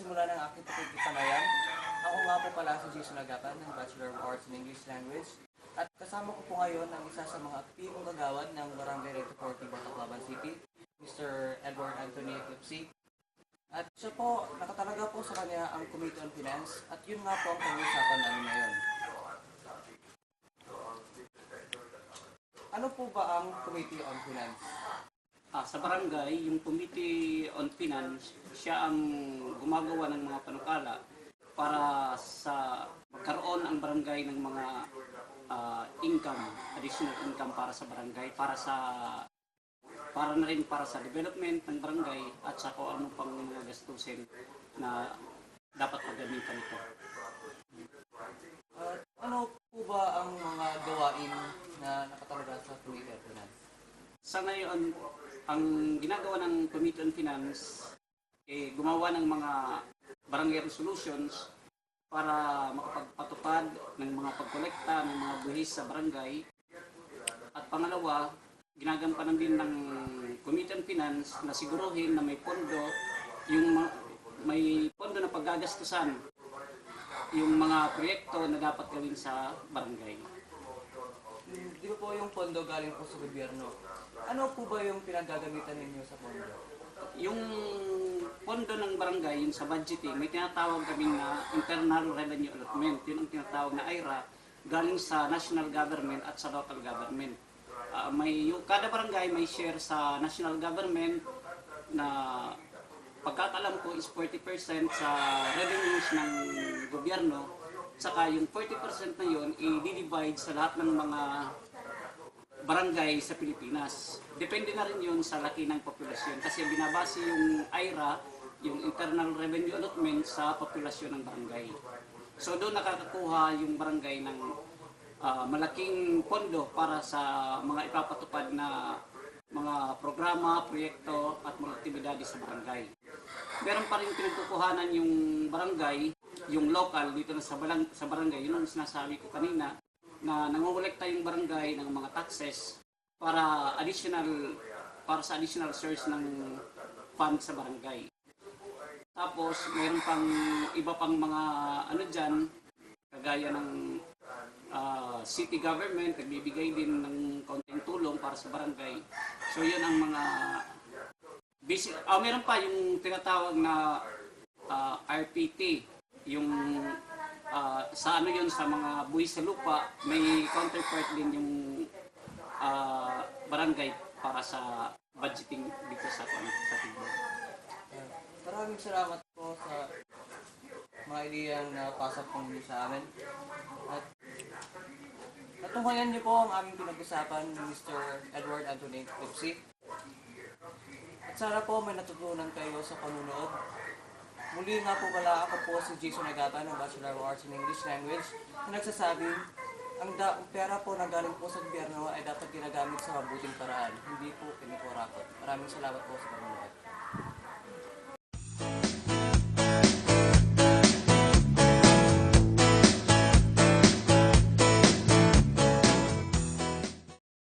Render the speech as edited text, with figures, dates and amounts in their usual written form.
magsisimula ng aking pakikipanayan. Ako nga po pala si Jason Agapan ng Bachelor of Arts in English Language. At kasama ko po ngayon ang isa sa mga aktibong kagawad ng Barangay Recto 40 Bataclaban City, Mr. Edward Anthony Eclipse. At siya po, nakatalaga po sa kanya ang Committee on Finance at yun nga po ang pag-uusapan namin ngayon. Ano po ba ang Committee on Finance? Sa barangay, yung Committee on Finance, siya ang gumagawa ng mga panukala para sa magkaroon ang barangay ng mga income, additional income para sa barangay, para na rin para sa development ng barangay at sa kung ano pang mga gastusin na dapat paggamitan ito. Ano po ba ang mga gawain na nakatalaga sa Committee on Finance? Sa ngayon, ang ginagawa ng Committee on Finance gumawa ng mga barangay resolutions para makapagpatupad ng mga pagkolekta ng mga buhis sa barangay. At pangalawa, ginagampanan din ng Committee on Finance na siguruhin na may pondo, may pondo na paggagastusan yung mga proyekto na dapat gawin sa barangay. Di ba po yung pondo galing po sa gobyerno? Ano po ba yung pinagagamitan ninyo sa pondo? Yung pondo ng barangay, yung sa budgeting, may tinatawag kami na Internal Revenue Allotment. Yun ang tinatawag na IRA, galing sa national government at sa local government. Kada barangay may share sa national government na pagkakalam ko is 40% sa revenues ng gobyerno, saka yung 40% na yun i-divide sa lahat ng mga barangay sa Pilipinas. Depende na rin yun sa laki ng populasyon kasi binabase yung IRA, yung Internal Revenue Allotment sa populasyon ng barangay. So doon nakakakuha yung barangay ng malaking pondo para sa mga ipapatupad na mga programa, proyekto at mga aktibidades sa barangay. Meron pa rin pinagkukuhanan yung barangay, yung local dito na sa barangay, yun ang sinasabi ko kanina, na nangongolekta yung barangay ng mga taxes para sa additional source ng fund sa barangay. Tapos mayroon pang iba pang mga dyan, kagaya ng city government, nagbibigay din ng konting tulong para sa barangay. So yun ang mga basic. Meron pa yung tinatawag na RPT, yung sa yun, sa mga buwis sa lupa, may counterpart din yung barangay para sa budgeting dito sa Tibo. Maraming salamat po sa mga ideyang napasok po niyo sa amin. At natunghayan niyo po ang aming pinag-usapan ni Mr. Edward Anthony Eclipse. At sana po may natutunan kayo sa panunood. Muli nga po pala, ako po si Jason Agapan ng Bachelor of Arts in English Language na nagsasabing ang pera po na galing po sa gobyerno ay dapat ginagamit sa mabuting paraan, hindi po pinikurakot. Maraming salamat po sa panunood.